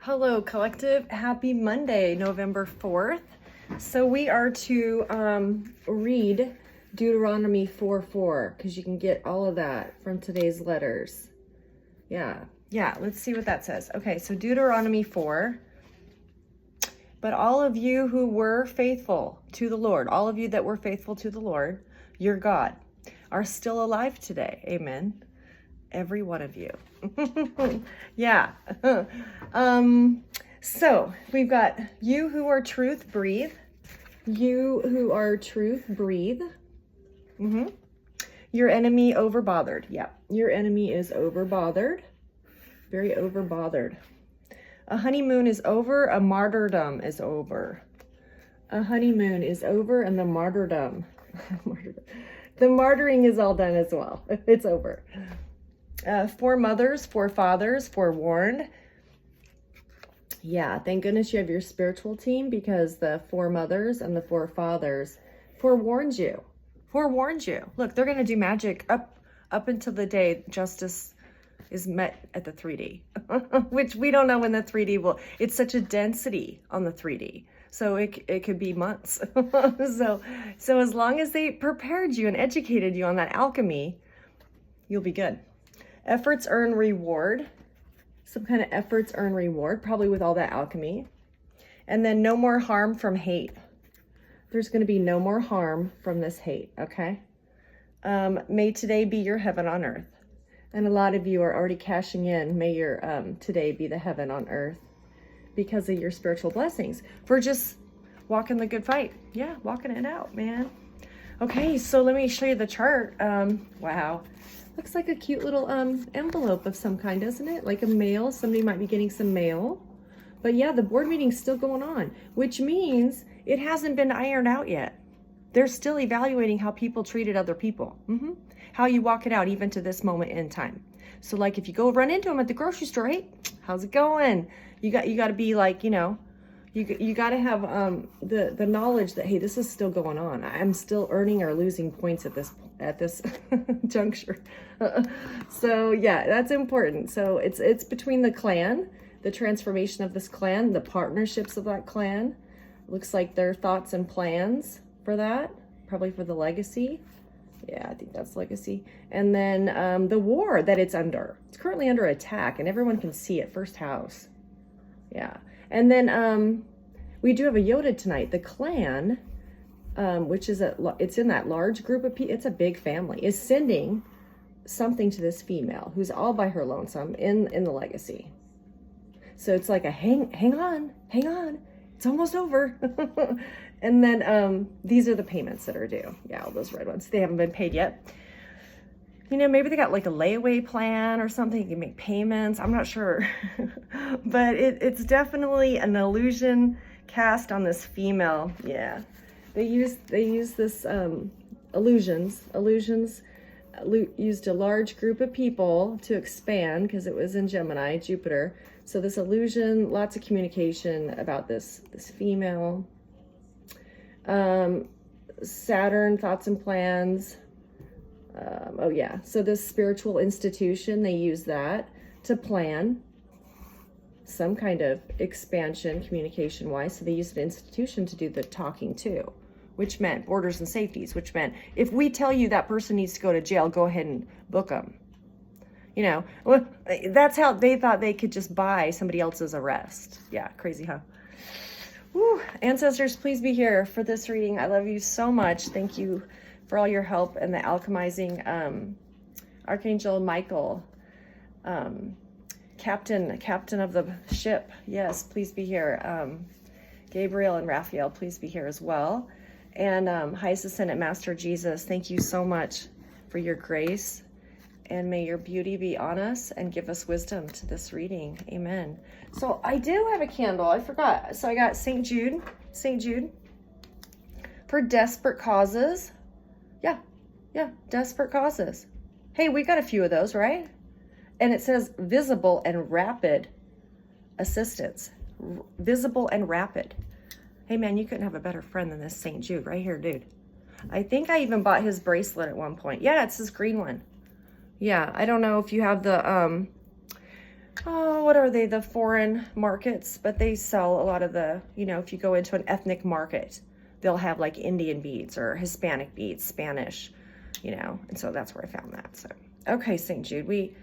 Hello, collective. Happy Monday, November 4th. So we are to read Deuteronomy 4:4 because you can get all of that from today's letters. Yeah, let's see what that says. Okay, so Deuteronomy 4. But all of you who were faithful to the Lord, all of you that were faithful to the Lord, your God, are still alive today. Amen. Every one of you. Yeah. So we've got you who are truth, breathe. You who are truth, breathe. Your enemy overbothered. Yeah, your enemy is overbothered. Very overbothered. A honeymoon is over, a martyrdom is over. A honeymoon is over and the martyrdom. The martyring is all done as well. It's over. For mothers, for fathers, forewarned. Yeah, thank goodness you have your spiritual team because the foremothers and the forefathers forewarned you. Forewarned you. Look, they're going to do magic up until the day justice is met at the 3D, which we don't know when the 3D will. It's such a density on the 3D. So it could be months. So as long as they prepared you and educated you on that alchemy, you'll be good. Efforts earn reward. Some kind of efforts earn reward, probably with all that alchemy. And then no more harm from hate. There's going to be no more harm from this hate, okay? May today be your heaven on earth. And a lot of you are already cashing in. May your today be the heaven on earth because of your spiritual blessings. For just walking the good fight. Yeah, walking it out, man. Okay, so let me show you the chart. Wow. Looks like a cute little envelope of some kind, doesn't it? Like a mail. Somebody might be getting some mail. But yeah, the board meeting's still going on, which means it hasn't been ironed out yet. They're still evaluating how people treated other people. How you walk it out even to this moment in time. So like if you go run into them at the grocery store, hey, how's it going? You got to be like, you got to have the knowledge that, hey, this is still going on. I'm still earning or losing points at this juncture. So yeah, that's important. So it's between the clan, the transformation of this clan, the partnerships of that clan. Looks like their thoughts and plans for that, probably for the legacy. Yeah, I think that's legacy. And then the war that it's under. It's currently under attack and everyone can see it, first house. Yeah. And then we do have a Yoda tonight. The clan, which is it's in that large group of people. It's a big family. Is sending something to this female who's all by her lonesome in the legacy. So it's like a hang on. It's almost over. And then these are the payments that are due. Yeah, all those red ones. They haven't been paid yet. Maybe they got like a layaway plan or something. You can make payments. I'm not sure. But it's definitely an illusion cast on this female. Yeah. They use this illusions used a large group of people to expand because it was in Gemini, Jupiter. So this illusion, lots of communication about this female. Saturn, thoughts and plans. Oh yeah, so this spiritual institution, they use that to plan some kind of expansion communication wise. So they used an institution to do the talking too, which meant borders and safeties, which meant if we tell you that person needs to go to jail, go ahead and book them. Well, that's how they thought they could just buy somebody else's arrest. Yeah, crazy, huh? Woo. Ancestors, please be here for this reading. I love you so much. Thank you for all your help and the alchemizing. Archangel Michael, captain of the ship. Yes, please be here. Gabriel and Raphael, please be here as well. And highest ascendant Master Jesus, thank you so much for your grace. And may your beauty be on us and give us wisdom to this reading. Amen. So I do have a candle. I forgot. So I got St. Jude. For desperate causes. Yeah, desperate causes. Hey, we got a few of those, right? And it says visible and rapid assistance. Visible and rapid. Hey, man, you couldn't have a better friend than this St. Jude right here, dude. I think I even bought his bracelet at one point. Yeah, it's this green one. Yeah, I don't know if you have the oh, what are they? The foreign markets, but they sell a lot of the, you know, if you go into an ethnic market, they'll have like Indian beads or Hispanic beads, Spanish, you know, and so that's where I found that. So, okay, St. Jude, we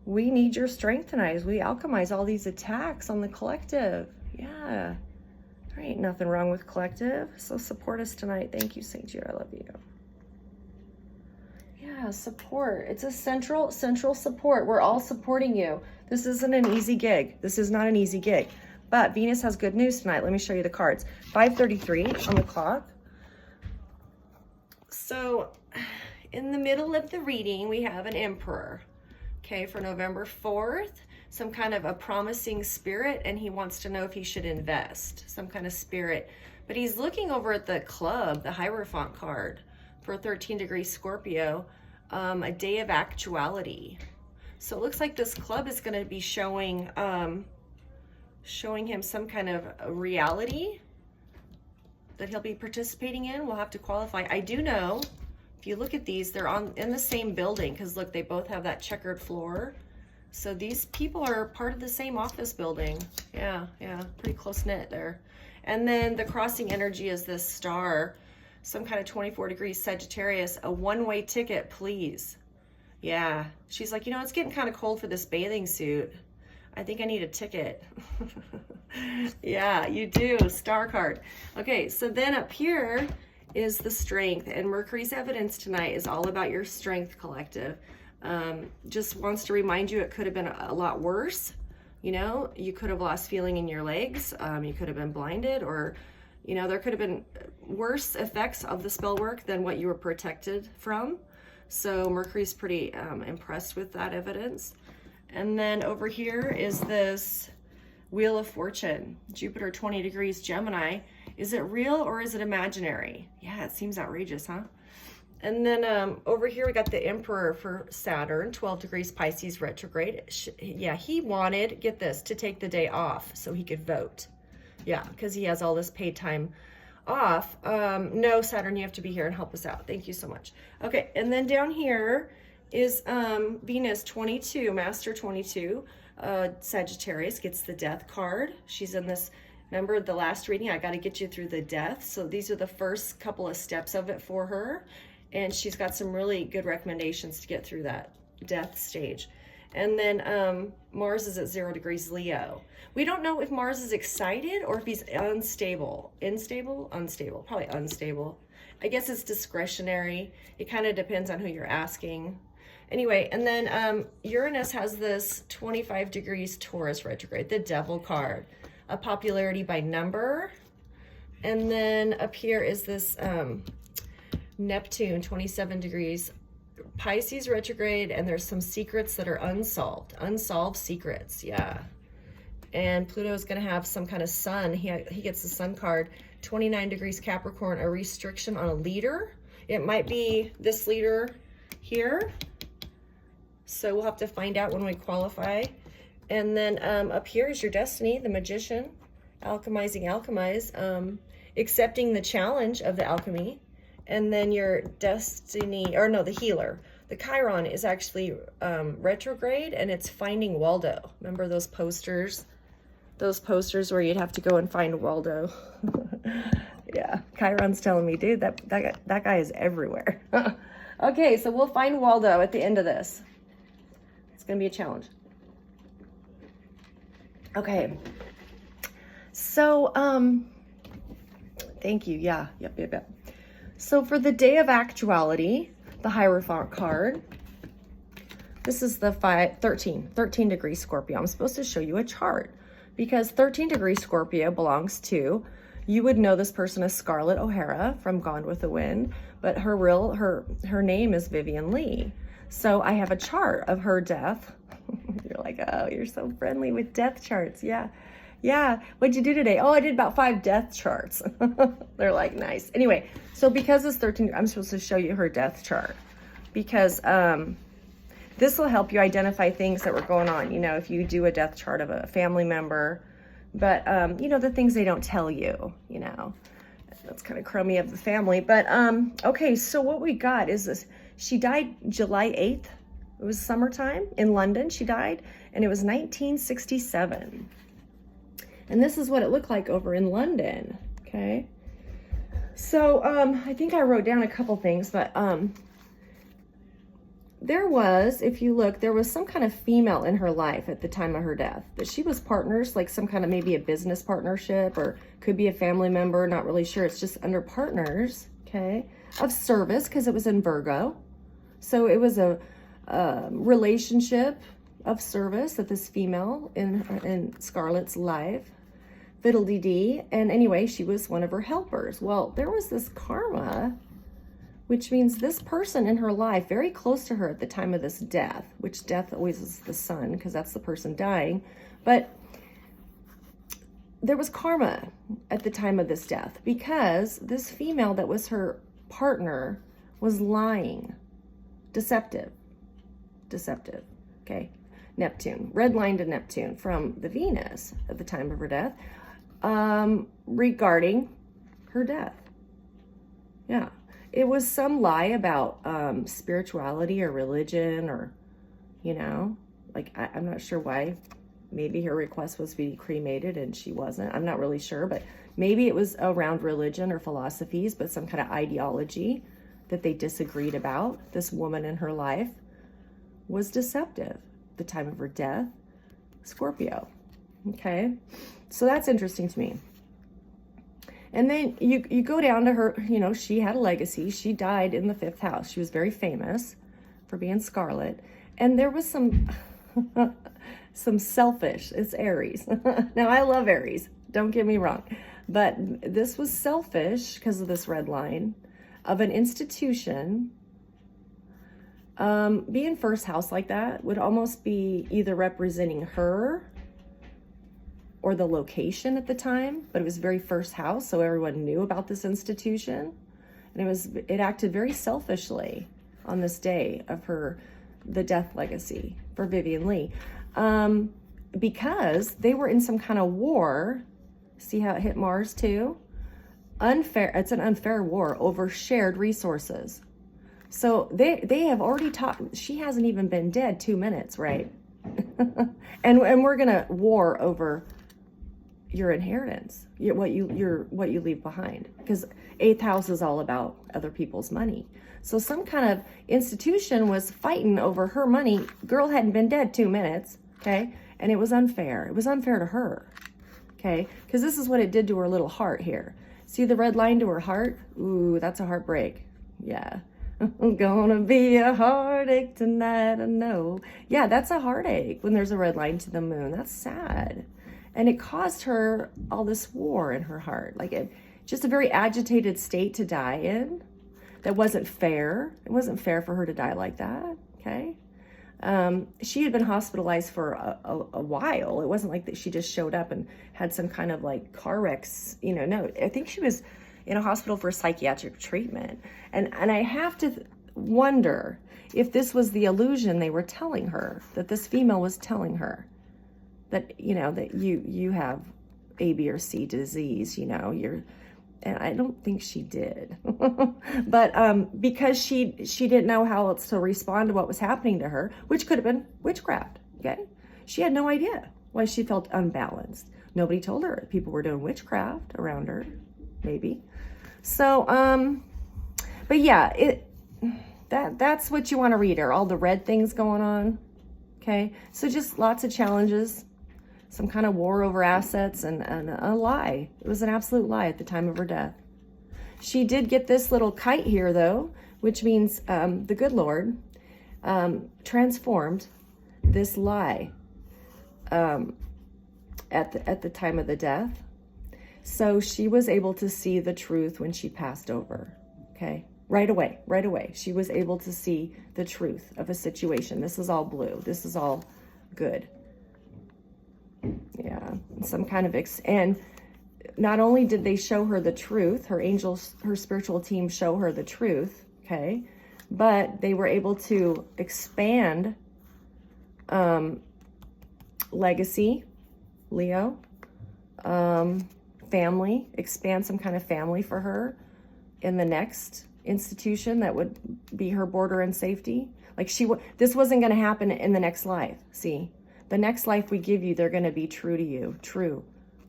need your strength tonight as we alchemize all these attacks on the collective. Yeah, there ain't nothing wrong with collective. So support us tonight. Thank you, St. Jude. I love you. Yeah, support. It's a central support. We're all supporting you. This isn't an easy gig. This is not an easy gig. But Venus has good news tonight. Let me show you the cards. 5:33 on the clock. So in the middle of the reading, we have an Emperor. Okay, for November 4th, some kind of a promising spirit, and he wants to know if he should invest, some kind of spirit. But he's looking over at the club, the Hierophant card for 13-degree Scorpio, a day of actuality. So it looks like this club is going to be showing him some kind of reality that he'll be participating in. We'll have to qualify. I do know, if you look at these, they're in the same building, because look, they both have that checkered floor. So these people are part of the same office building. Yeah, pretty close knit there. And then the crossing energy is this star, some kind of 24 degrees Sagittarius, a one-way ticket, please. Yeah, she's like, you know, it's getting kind of cold for this bathing suit. I think I need a ticket. Yeah, you do, star card. Okay, so then up here is the strength, and Mercury's evidence tonight is all about your strength, collective. Just wants to remind you it could have been a lot worse. You know, you could have lost feeling in your legs. You could have been blinded, or, you know, there could have been worse effects of the spell work than what you were protected from. So Mercury's pretty impressed with that evidence. And then over here is this Wheel of Fortune, Jupiter 20 degrees Gemini. Is it real or is it imaginary? Yeah, it seems outrageous, huh? And then over here we got the Emperor for Saturn, 12 degrees Pisces retrograde. Yeah, he wanted, get this, to take the day off so he could vote. Yeah, because he has all this paid time off. No, Saturn, you have to be here and help us out. Thank you so much. Okay, and then down here is Venus 22, Master 22, Sagittarius, gets the Death card. She's in this, remember the last reading, I got to get you through the death. So these are the first couple of steps of it for her. And she's got some really good recommendations to get through that death stage. And then Mars is at 0 degrees Leo. We don't know if Mars is excited or if he's unstable. Unstable? Unstable. Probably unstable. I guess it's discretionary. It kind of depends on who you're asking. Anyway, and then Uranus has this 25 degrees Taurus retrograde, the Devil card, a popularity by number. And then up here is this Neptune, 27 degrees Pisces retrograde, and there's some secrets that are unsolved secrets. Yeah. And Pluto is going to have some kind of sun. He gets the sun card, 29 degrees Capricorn, a restriction on a leader. It might be this leader here. So we'll have to find out when we qualify. And then up here is your destiny, the Magician, alchemize, accepting the challenge of the alchemy. And then your destiny, or no, the healer. The Chiron is actually retrograde, and it's finding Waldo. Remember those posters? Those posters where you'd have to go and find Waldo. Yeah, Chiron's telling me, dude, that guy is everywhere. Okay, so we'll find Waldo at the end of this. It's going to be a challenge. Okay. So, thank you. Yeah, yep. So for the day of actuality, the Hierophant card, this is the 13 degree Scorpio. I'm supposed to show you a chart because 13 degree Scorpio belongs to, you would know this person as Scarlett O'Hara from Gone with the Wind, but her name is Vivian Lee. So I have a chart of her death. You're like, oh, you're so friendly with death charts. Yeah. What'd you do today? Oh, I did about 5 death charts. They're like, nice. Anyway, so because it's 13, I'm supposed to show you her death chart because this will help you identify things that were going on. You know, if you do a death chart of a family member, but you know, the things they don't tell you, you know, that's kind of crummy of the family. But okay, so what we got is this. She died July 8th. It was summertime in London. She died, and it was 1967. And this is what it looked like over in London, okay? So I think I wrote down a couple things, but there was, if you look, there was some kind of female in her life at the time of her death, that she was partners, like some kind of maybe a business partnership, or could be a family member, not really sure. It's just under partners, okay, of service, because it was in Virgo. So it was a relationship of service that this female in Scarlett's life, fiddle-dee-dee, and anyway, she was one of her helpers. Well, there was this karma, which means this person in her life, very close to her at the time of this death, which death always is the son, because that's the person dying, but there was karma at the time of this death, because this female that was her partner was lying, deceptive, okay? Neptune, red line to Neptune from the Venus at the time of her death, regarding her death. Yeah, it was some lie about spirituality or religion, or, you know, like, I'm not sure why. Maybe her request was to be cremated and she wasn't. I'm not really sure, but maybe it was around religion or philosophies, but some kind of ideology that they disagreed about. This woman in her life was deceptive. The time of her death, Scorpio. Okay, so that's interesting to me. And then you go down to her, you know, she had a legacy. She died in the 5th house. She was very famous for being Scarlet. And there was some some selfish, it's Aries. Now, I love Aries, don't get me wrong. But this was selfish because of this red line of an institution. Being first house like that would almost be either representing her or the location at the time, but it was very first house, so everyone knew about this institution, and it acted very selfishly on this day of the death legacy for Vivian Leigh, because they were in some kind of war. See how it hit Mars too? It's an unfair war over shared resources. So they have already she hasn't even been dead 2 minutes, right? and we're gonna war over your inheritance, what you leave behind, because 8th house is all about other people's money. So some kind of institution was fighting over her money. Girl hadn't been dead 2 minutes, okay? And it was unfair. It was unfair to her, okay? Because this is what it did to her little heart here. See the red line to her heart? Ooh, that's a heartbreak. Yeah. Gonna be a heartache tonight, I know. Yeah, that's a heartache when there's a red line to the moon. That's sad. And it caused her all this war in her heart. Like, just a very agitated state to die in. That wasn't fair. It wasn't fair for her to die like that, okay? She had been hospitalized for a while. It wasn't like that she just showed up and had some kind of like car wrecks, you know, no. I think she was in a hospital for psychiatric treatment. And I have to wonder if this was the illusion they were telling her, that this female was telling her, that, you know, that you have A, B, or C disease, you know, and I don't think she did, but because she didn't know how else to respond to what was happening to her, which could have been witchcraft, okay? She had no idea why she felt unbalanced. Nobody told her people were doing witchcraft around her, maybe. So, but yeah, that's what you want to read, are all the red things going on, okay? So just lots of challenges, some kind of war over assets, and a lie. It was an absolute lie at the time of her death. She did get this little kite here, though, which means the good Lord transformed this lie at the time of the death. So she was able to see the truth when she passed over, okay? Right away. She was able to see the truth of a situation. This is all blue. This is all good. Yeah, some kind of, and not only did they show her the truth, her angels, her spiritual team show her the truth, okay, but they were able to expand legacy, Leo, family, expand some kind of family for her in the next institution that would be her border and safety. Like this wasn't going to happen in the next life. See, the next life we give you, they're going to be true to you, true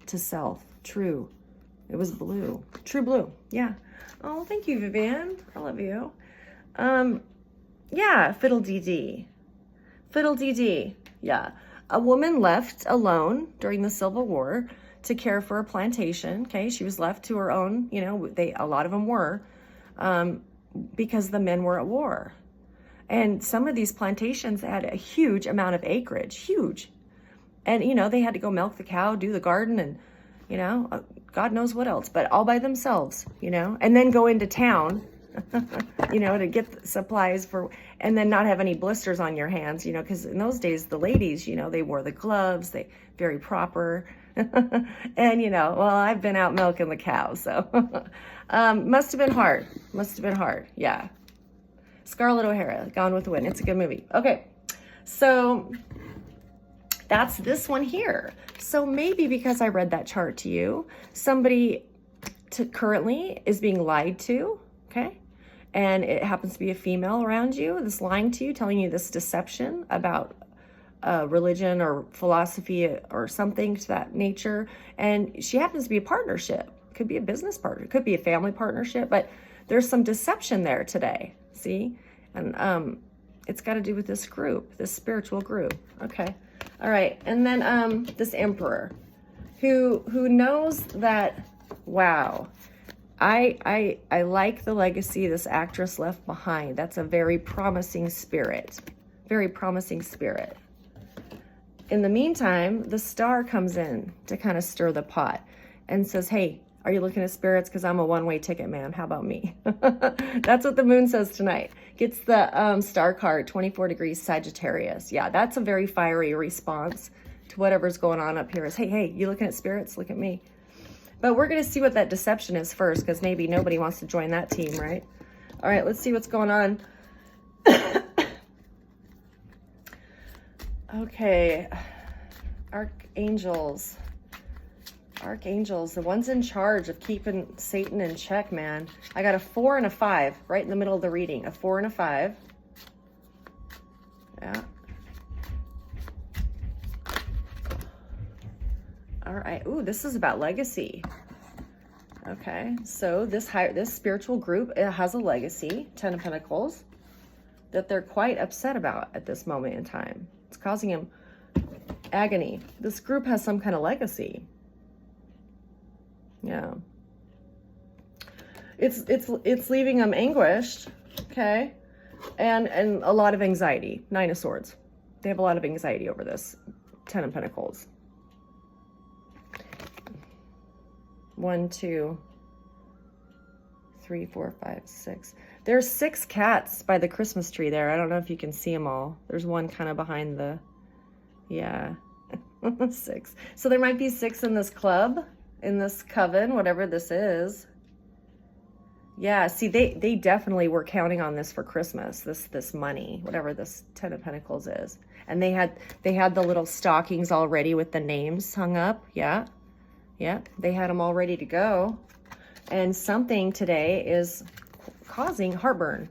to self, true. It was blue, true blue. Yeah. Oh, thank you, Vivian. I love you. Yeah, fiddle dee dee. Fiddle dee dee. Yeah. A woman left alone during the Civil War to care for a plantation. Okay. She was left to her own, you know, a lot of them were, because the men were at war. And some of these plantations had a huge amount of acreage, huge. And, you know, they had to go milk the cow, do the garden, and, you know, God knows what else, but all by themselves, you know, and then go into town, you know, to get supplies and then not have any blisters on your hands, you know, because in those days, the ladies, you know, they wore the gloves, very proper. And, you know, well, I've been out milking the cow, so must have been hard. Yeah. Scarlett O'Hara, Gone with the Wind. It's a good movie. Okay. So that's this one here. So maybe because I read that chart to you, somebody currently is being lied to. Okay. And it happens to be a female around you that's lying to you, telling you this deception about religion or philosophy or something to that nature. And she happens to be a partnership. Could be a business partner, could be a family partnership, but there's some deception there today. See? And it's got to do with this group, this spiritual group. Okay. All right. And then this emperor who knows that, wow, I like the legacy this actress left behind. That's a very promising spirit. Very promising spirit. In the meantime, the star comes in to kind of stir the pot and says, hey, are you looking at spirits? Because I'm a one-way ticket, man. How about me? That's what the moon says tonight. Gets the star card, 24 degrees Sagittarius. Yeah, that's a very fiery response to whatever's going on up here. Is, hey, you looking at spirits? Look at me. But we're going to see what that deception is first, because maybe nobody wants to join that team, right? All right, let's see what's going on. Okay, archangels, the ones in charge of keeping Satan in check, man. I got a 4 and a 5 right in the middle of the reading. A 4 and a 5. Yeah. All right. Ooh, this is about legacy. Okay, so this spiritual group, it has a legacy, 10 of Pentacles, that they're quite upset about at this moment in time. It's causing him agony. This group has some kind of legacy. Yeah. It's leaving them anguished, okay? And a lot of anxiety. 9 of Swords. They have a lot of anxiety over this. 10 of Pentacles. 1, 2, 3, 4, 5, 6. There's 6 cats by the Christmas tree there. I don't know if you can see them all. There's one kind of behind the, yeah, 6. So there might be 6 in this club, in this coven, whatever this is. Yeah, see, they definitely were counting on this for Christmas, this money, whatever this 10 of Pentacles is. And they had the little stockings already with the names hung up. Yeah. Yeah, they had them all ready to go. And something today is causing heartburn.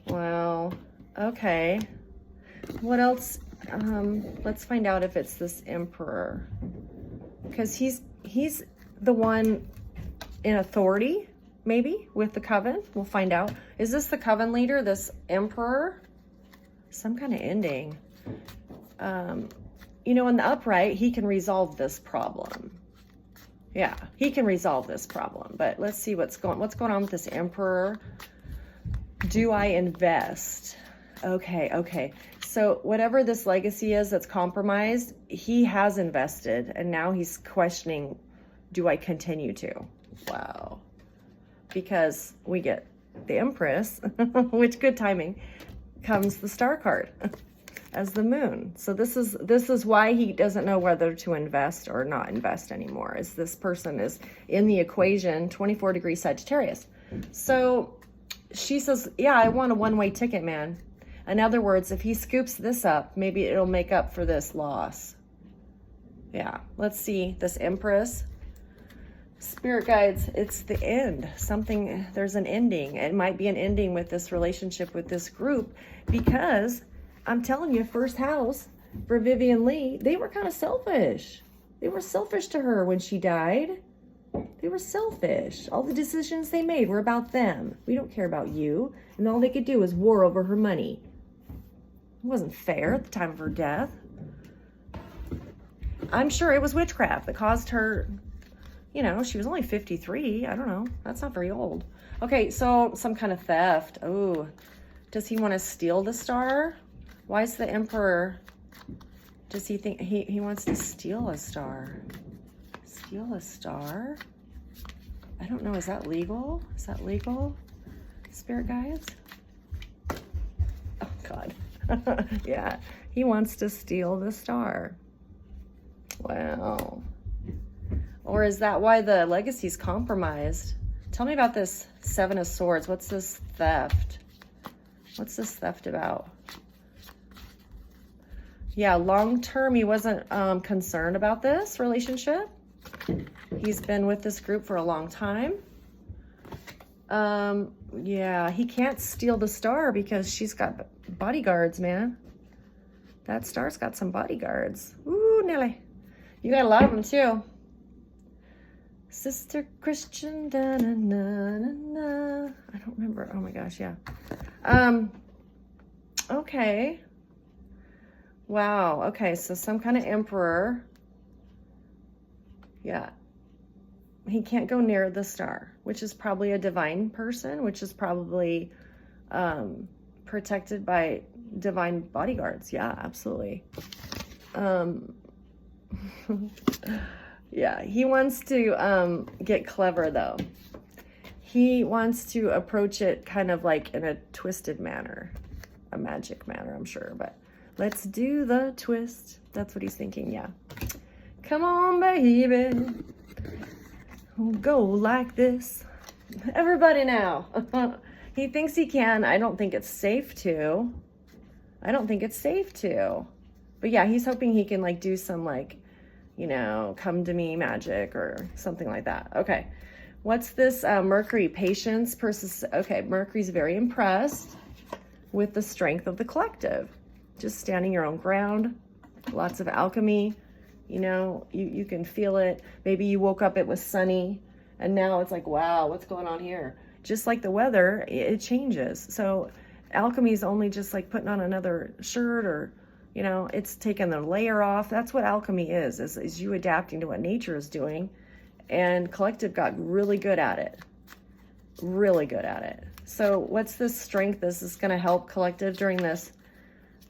Well, okay. What else? Let's find out if it's this emperor. Because he's the one in authority, maybe, with the coven. We'll find out. Is this the coven leader, this emperor? Some kind of ending. You know, in the upright, he can resolve this problem. Yeah, he can resolve this problem. But let's see what's going on with this emperor. Do I invest? Okay. So whatever this legacy is that's compromised, he has invested. And now he's questioning, do I continue to? Wow. Because we get the Empress, which, good timing, comes the star card as the moon. So this is why he doesn't know whether to invest or not invest anymore, as this person is in the equation, 24 degrees Sagittarius. So she says, yeah, I want a one-way ticket, man. In other words, if he scoops this up, maybe it'll make up for this loss. Yeah, let's see this Empress. Spirit guides, it's the end. Something, there's an ending. It might be an ending with this relationship with this group, because I'm telling you, first house for Vivian Lee, they were kind of selfish. They were selfish to her when she died. They were selfish. All the decisions they made were about them. We don't care about you. And all they could do was war over her money. It wasn't fair at the time of her death. I'm sure it was witchcraft that caused her, you know, she was only 53. I don't know. That's not very old. Okay, so some kind of theft. Oh, does he want to steal the star? Why is the Emperor, does he think he wants to steal a star? Steal a star? I don't know. Is that legal? Is that legal? Spirit guides? Oh, God. Yeah, he wants to steal the star. Wow. Or is that why the legacy's compromised? Tell me about this Seven of Swords. What's this theft? What's this theft about? Yeah, long term, he wasn't concerned about this relationship. He's been with this group for a long time. Yeah, he can't steal the star because she's got bodyguards, man. That star's got some bodyguards. Ooh, Nelly. You got a lot of them, too. Sister Christian, da na na na na. I don't remember. Oh my gosh, yeah. Okay. Wow. Okay, so some kind of emperor. Yeah. He can't go near the star, which is probably a divine person, which is probably protected by divine bodyguards. Yeah, absolutely. Yeah, he wants to get clever, though. He wants to approach it kind of like in a twisted manner, a magic manner, I'm sure. But let's do the twist. That's what he's thinking, yeah. Come on, baby. We'll go like this. Everybody now. He thinks he can. I don't think it's safe to. I don't think it's safe to. But yeah, he's hoping he can like do some like, you know, come to me magic or something like that. Okay. What's this? Mercury, patience, okay, Mercury's very impressed with the strength of the collective. Just standing your own ground. Lots of alchemy. You know, you can feel it. Maybe you woke up, it was sunny, and now it's like, wow, what's going on here? Just like the weather, it changes. So alchemy is only just like putting on another shirt, or, you know, it's taking the layer off. That's what alchemy is you adapting to what nature is doing. And collective got really good at it. Really good at it. So what's this strength? This is going to help collective during this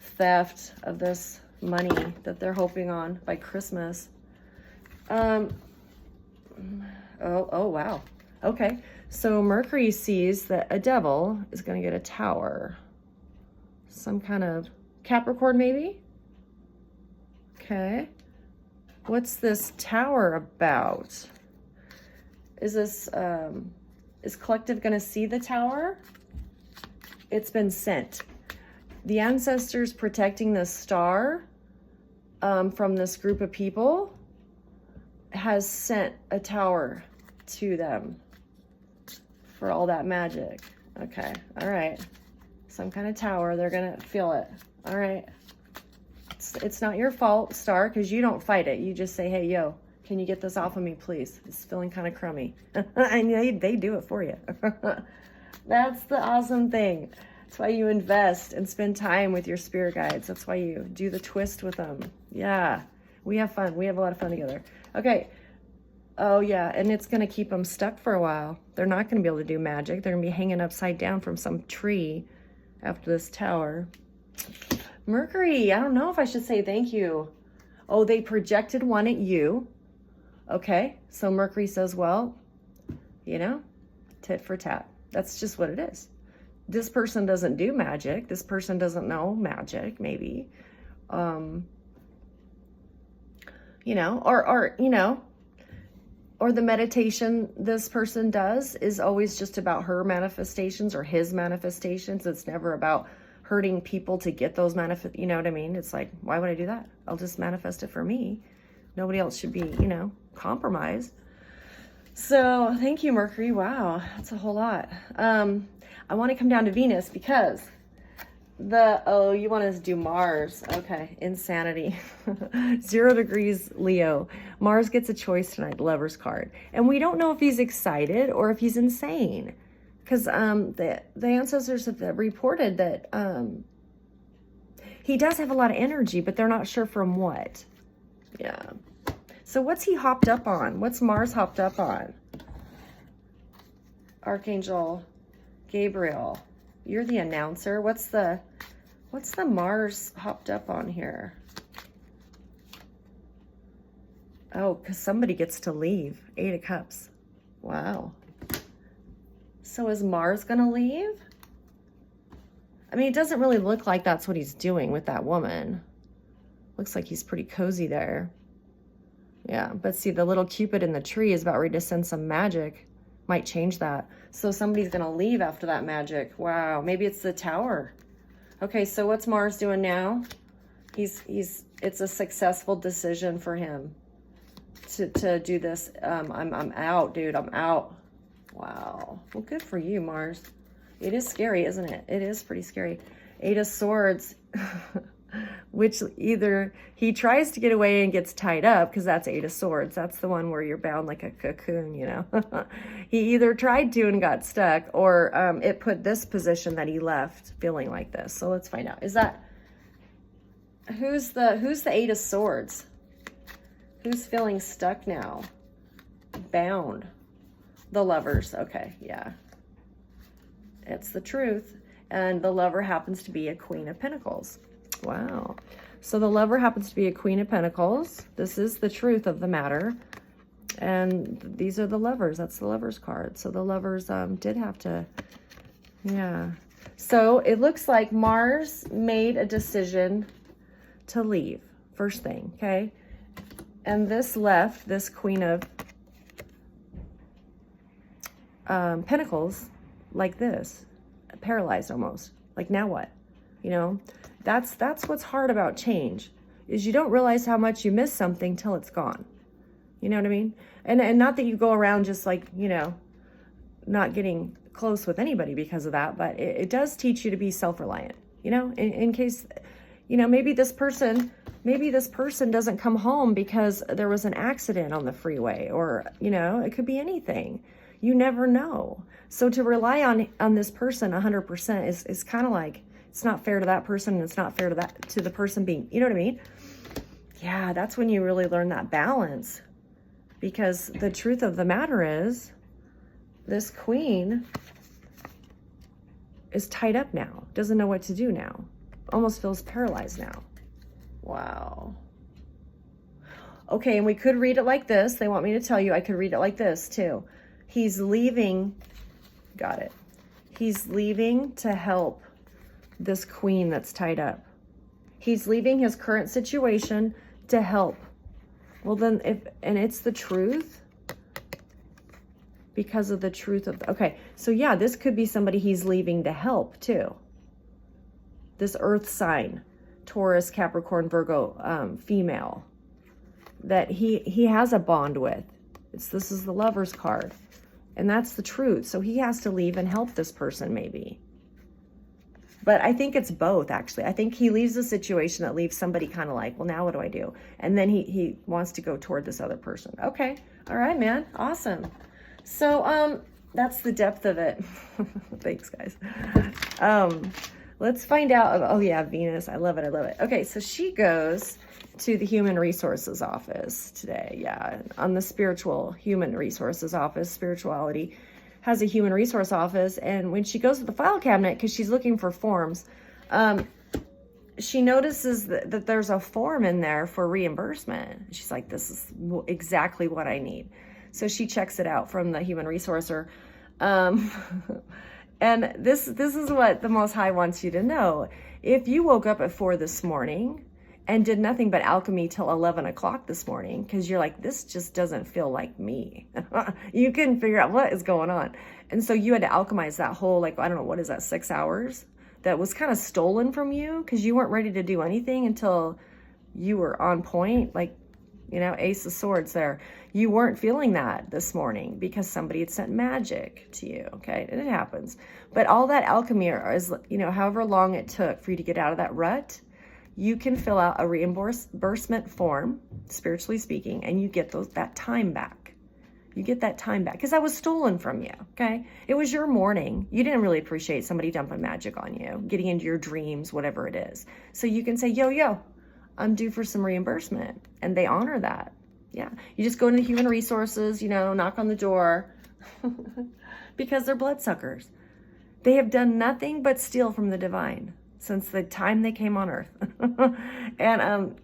theft of this money that they're hoping on by Christmas. Oh wow. Okay, so Mercury sees that a devil is going to get a tower. Some kind of Capricorn, maybe? Okay. What's this tower about? Is this, is collective going to see the tower? It's been sent. The ancestors protecting the star from this group of people has sent a tower to them for all that magic. Okay, all right. Some kind of tower, they're gonna feel it. All right. It's not your fault, star, because you don't fight it. You just say, hey, yo, can you get this off of me, please? It's feeling kind of crummy. And they do it for you. That's the awesome thing. That's why you invest and spend time with your spirit guides. That's why you do the twist with them. Yeah, we have fun. We have a lot of fun together. Okay. Oh, yeah, and it's going to keep them stuck for a while. They're not going to be able to do magic. They're going to be hanging upside down from some tree after this tower. Mercury, I don't know if I should say thank you. Oh, they projected one at you. Okay, so Mercury says, well, you know, tit for tat. That's just what it is. This person doesn't do magic. This person doesn't know magic, maybe. You know, or you know, or the meditation this person does is always just about her manifestations or his manifestations. It's never about hurting people to get those you know what I mean? It's like, why would I do that? I'll just manifest it for me. Nobody else should be, you know, compromised. So thank you, Mercury. Wow, that's a whole lot. I want to come down to Venus because you want us to do Mars. Okay, insanity. 0 degrees Leo. Mars gets a choice tonight, Lover's card. And we don't know if he's excited or if he's insane. Because the ancestors have reported that he does have a lot of energy, but they're not sure from what. Yeah. So what's he hopped up on? What's Mars hopped up on? Archangel Gabriel, you're the announcer. What's the Mars hopped up on here? Oh, because somebody gets to leave. 8 of Cups. Wow. So is Mars going to leave? I mean, it doesn't really look like that's what he's doing with that woman. Looks like he's pretty cozy there. Yeah, but see, the little Cupid in the tree is about ready to send some magic. Might change that. So somebody's going to leave after that magic. Wow, maybe it's the Tower. Okay, so what's Mars doing now? It's a successful decision for him to do this. I'm out, dude. I'm out. Wow. Well, good for you, Mars. It is scary, isn't it? It is pretty scary. 8 of Swords. Which either he tries to get away and gets tied up, because that's 8 of Swords. That's the one where you're bound like a cocoon, you know. He either tried to and got stuck, or it put this position that he left feeling like this. So let's find out. Is that who's the 8 of Swords? Who's feeling stuck now? Bound. The Lovers. Okay, yeah. It's the truth. And the Lover happens to be a Queen of Pentacles. Wow. So the Lover happens to be a Queen of Pentacles. This is the truth of the matter. And these are the Lovers. That's the Lovers card. So the Lovers did have to, yeah. So it looks like Mars made a decision to leave. First thing, okay? And this left this Queen of Pentacles like this, paralyzed almost. Like, now what? You know? That's what's hard about change, is you don't realize how much you miss something till it's gone. You know what I mean? And not that you go around just like, you know, not getting close with anybody because of that, but it does teach you to be self-reliant, you know, in case, you know, maybe this person doesn't come home because there was an accident on the freeway, or, you know, it could be anything. You never know. So to rely on this person 100% is kind of like, it's not fair to that person, and it's not fair to the person being, you know what I mean? Yeah, that's when you really learn that balance. Because the truth of the matter is, this Queen is tied up now, doesn't know what to do now, almost feels paralyzed now. Wow. Okay, and we could read it like this. They want me to tell you I could read it like this too. He's leaving, got it. He's leaving to help this Queen that's tied up. He's leaving his current situation to help. Well then, and it's the truth, because of the truth of, okay, so yeah, this could be somebody he's leaving to help too. This earth sign, Taurus, Capricorn, Virgo, female, that he has a bond with. This is the Lover's card, and that's the truth. So he has to leave and help this person maybe. But I think it's both, actually. I think he leaves a situation that leaves somebody kind of like, well, now what do I do? And then he wants to go toward this other person. Okay. All right, man. Awesome. So that's the depth of it. Thanks, guys. Let's find out. Oh, yeah, Venus. I love it. I love it. Okay, so she goes to the Human Resources Office today. Yeah, on the Spiritual Human Resources Office, spirituality has a human resource office, and when she goes to the file cabinet, because she's looking for forms, she notices that there's a form in there for reimbursement. She's like, this is exactly what I need. So she checks it out from the human resourcer. And this is what the Most High wants you to know. If you woke up at 4 this morning and did nothing but alchemy till 11 o'clock this morning, because you're like, this just doesn't feel like me. You couldn't figure out what is going on. And so you had to alchemize that whole, like, I don't know, what is that, 6 hours? That was kind of stolen from you because you weren't ready to do anything until you were on point. Like, You know, Ace of Swords there. You weren't feeling that this morning because somebody had sent magic to you, okay? And it happens. But all that alchemy is, you know, however long it took for you to get out of that rut, you can fill out a reimbursement form, spiritually speaking, and you get that time back. You get that time back because that was stolen from you, okay? It was your morning. You didn't really appreciate somebody dumping magic on you, getting into your dreams, whatever it is. So you can say, yo, I'm due for some reimbursement, and they honor that. Yeah, you just go into human resources, you know, knock on the door because they're bloodsuckers. They have done nothing but steal from the divine since the time they came on earth. And,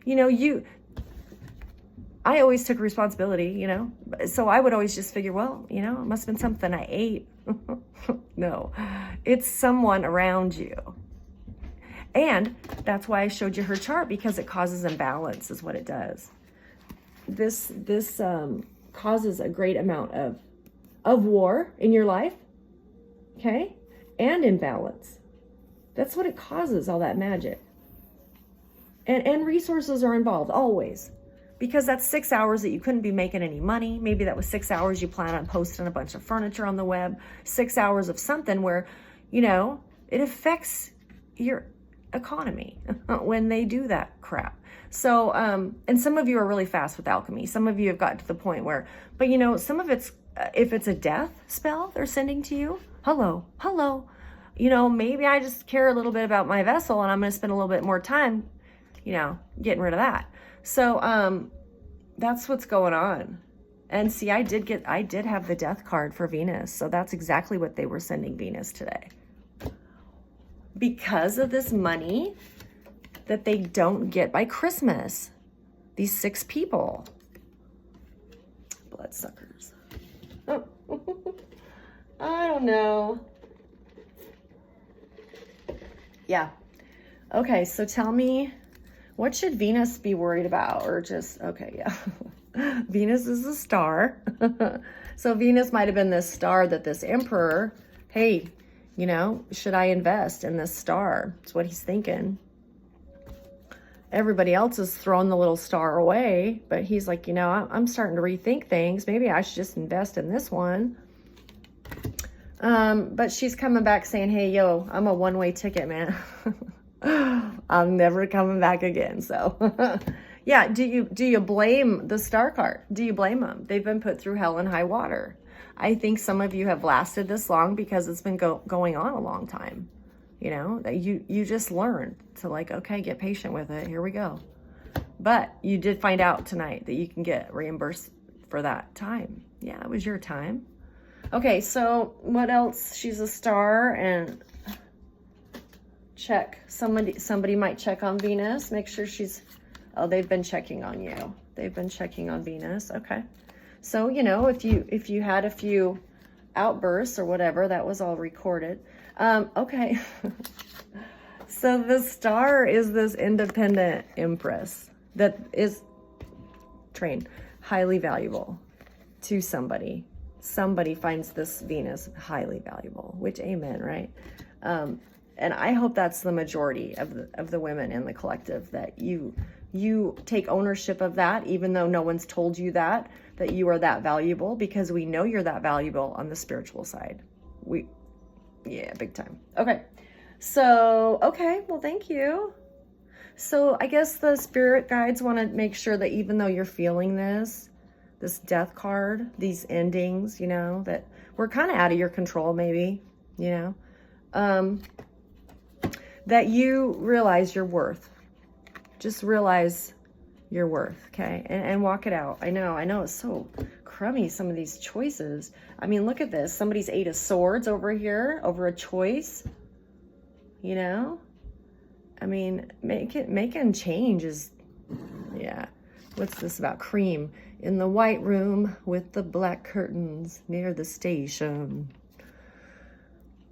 you know, I always took responsibility, you know, so I would always just figure, well, you know, it must have been something I ate. No, it's someone around you. And that's why I showed you her chart, because it causes imbalance is what it does. This causes a great amount of war in your life, okay? And imbalance. That's what it causes, all that magic. And resources are involved, always. Because that's 6 hours that you couldn't be making any money. Maybe that was 6 hours you plan on posting a bunch of furniture on the web. 6 hours of something where, you know, it affects your economy when they do that crap. So, and some of you are really fast with alchemy. Some of you have gotten to the point where, but you know, some of it's, if it's a death spell they're sending to you, hello, you know, maybe I just care a little bit about my vessel and I'm going to spend a little bit more time, you know, getting rid of that. So, that's what's going on. And see, I did have the death card for Venus. So that's exactly what they were sending Venus today. Because of this money that they don't get by Christmas. These 6 people. Bloodsuckers. Oh. I don't know. Yeah. Okay, so tell me, what should Venus be worried about? Or just, okay, yeah. Venus is a star. So Venus might have been this star that this emperor, hey, you know, should I invest in this star? That's what he's thinking. Everybody else is throwing the little star away, but he's like, you know, I'm starting to rethink things. Maybe I should just invest in this one. But she's coming back saying, hey, yo, I'm a one-way ticket, man. I'm never coming back again. So, yeah, do you blame the star card? Do you blame them? They've been put through hell and high water. I think some of you have lasted this long because it's been going on a long time. You know, that you just learned to like, okay, get patient with it. Here we go. But you did find out tonight that you can get reimbursed for that time. Yeah, it was your time. Okay, so what else? She's a star, and check. Somebody might check on Venus. Make sure she's, oh, they've been checking on you. They've been checking on Venus. Okay. So, you know, if you had a few outbursts or whatever, that was all recorded. Okay. So the star is this independent empress that is trained, highly valuable to somebody. Somebody finds this Venus highly valuable, which amen, right? And I hope that's the majority of the women in the collective, that you take ownership of that, even though no one's told you that you are that valuable, because we know you're that valuable on the spiritual side. Yeah, big time. Okay. So, okay. Well, thank you. So I guess the spirit guides want to make sure that even though you're feeling this death card, these endings, you know, that we're kind of out of your control, maybe, you know, that you realize your worth. Just realize your worth, okay? And walk it out. I know it's so crummy, some of these choices. I mean, look at this. Somebody's 8 of Swords over here, over a choice, you know? I mean, making change is, yeah. What's this about? Cream in the white room with the black curtains near the station.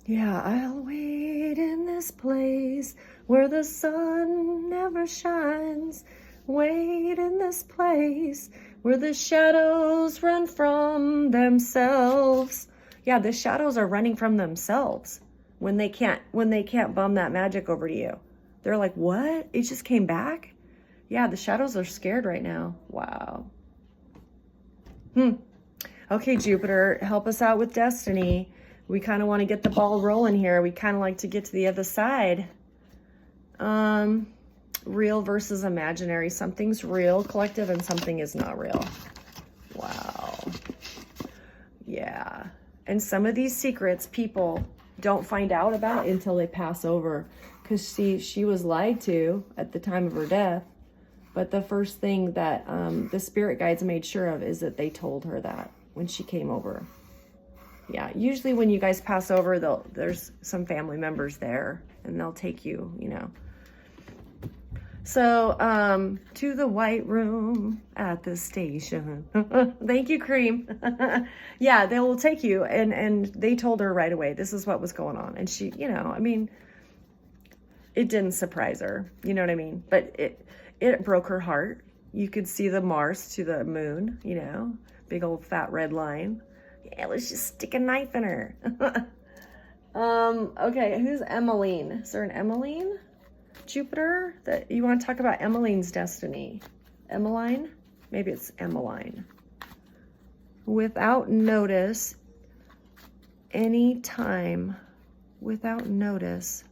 Yeah, I'll wait in this place where the sun never shines. Wait in this place where the shadows run from themselves. Yeah, the shadows are running from themselves when they can't bum that magic over to you. They're like, what? It just came back? Yeah, the shadows are scared right now. Wow. Okay, Jupiter, help us out with destiny. We kind of want to get the ball rolling here. We kind of like to get to the other side. Real versus imaginary. Something's real, collective, and something is not real. Wow. Yeah. And some of these secrets people don't find out about until they pass over. Because she was lied to at the time of her death. But the first thing that the spirit guides made sure of is that they told her that when she came over. Yeah, usually when you guys pass over, there's some family members there, and they'll take you, you know. So, to the white room at the station. Thank you, Cream. Yeah, they will take you, and they told her right away, this is what was going on. And she, you know, I mean, it didn't surprise her, you know what I mean? But it broke her heart. You could see the Mars to the moon, you know, big old fat red line. Yeah, let's just stick a knife in her. Okay, who's Emmeline? Is there an Emmeline? Jupiter? That you want to talk about Emmeline's destiny? Emmeline? Maybe it's Emmeline. Without notice, anytime, without notice.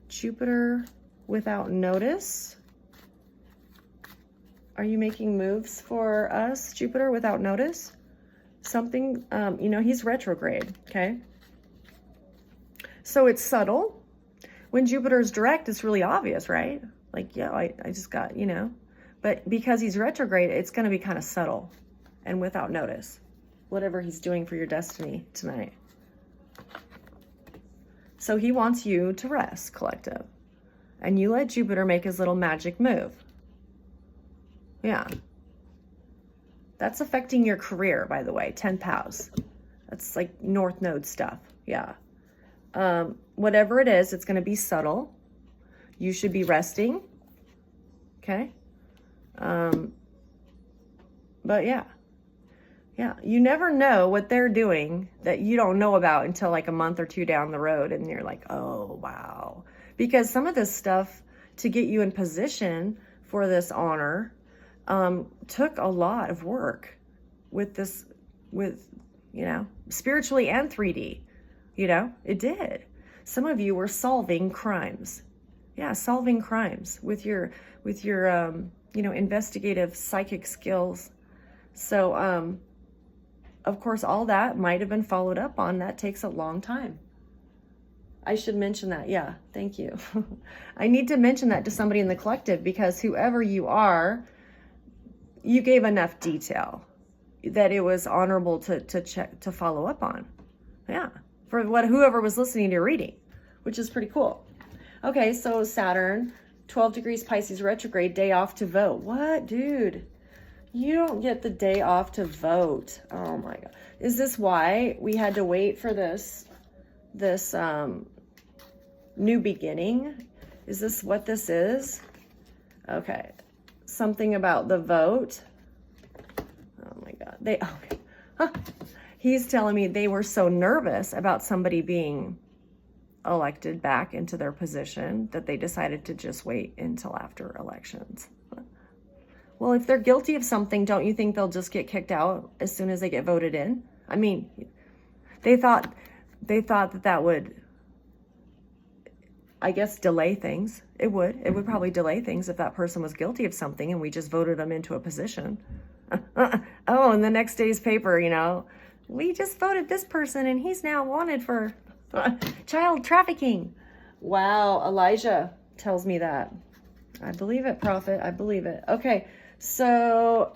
Jupiter without notice? Are you making moves for us, Jupiter, without notice? Something, you know, he's retrograde, okay? So it's subtle. When Jupiter's direct, it's really obvious, right? Like, yeah, I just got, you know. But because he's retrograde, it's going to be kind of subtle and without notice. Whatever he's doing for your destiny tonight. So he wants you to rest, collective. And you let Jupiter make his little magic move. Yeah. That's affecting your career, by the way. 10 pows. That's like North Node stuff. Yeah. Whatever it is, it's going to be subtle. You should be resting. Okay. But yeah. Yeah. You never know what they're doing that you don't know about until like a month or two down the road. And you're like, oh, wow. Because some of this stuff to get you in position for this honor took a lot of work with this, you know, spiritually and 3D, you know, it did. Some of you were solving crimes. Yeah, solving crimes with your you know, investigative psychic skills. So, of course, all that might have been followed up on. That takes a long time. I should mention that. Yeah, thank you. I need to mention that to somebody in the collective because whoever you are, you gave enough detail that it was honorable to check, to follow up on. Yeah, for whoever was listening to your reading, which is pretty cool. Okay, so Saturn, 12 degrees Pisces retrograde, day off to vote. What, dude? You don't get the day off to vote. Oh my God. Is this why we had to wait for this new beginning? Is this what this is? Okay. Something about the vote. Oh my God. He's telling me they were so nervous about somebody being elected back into their position that they decided to just wait until after elections. Well, if they're guilty of something, don't you think they'll just get kicked out as soon as they get voted in? I mean, they thought that would, I guess, delay things. It would probably delay things if that person was guilty of something and we just voted them into a position. Oh, and the next day's paper, you know, we just voted this person and he's now wanted for child trafficking. Wow, Elijah tells me that. I believe it, Prophet. I believe it. Okay, so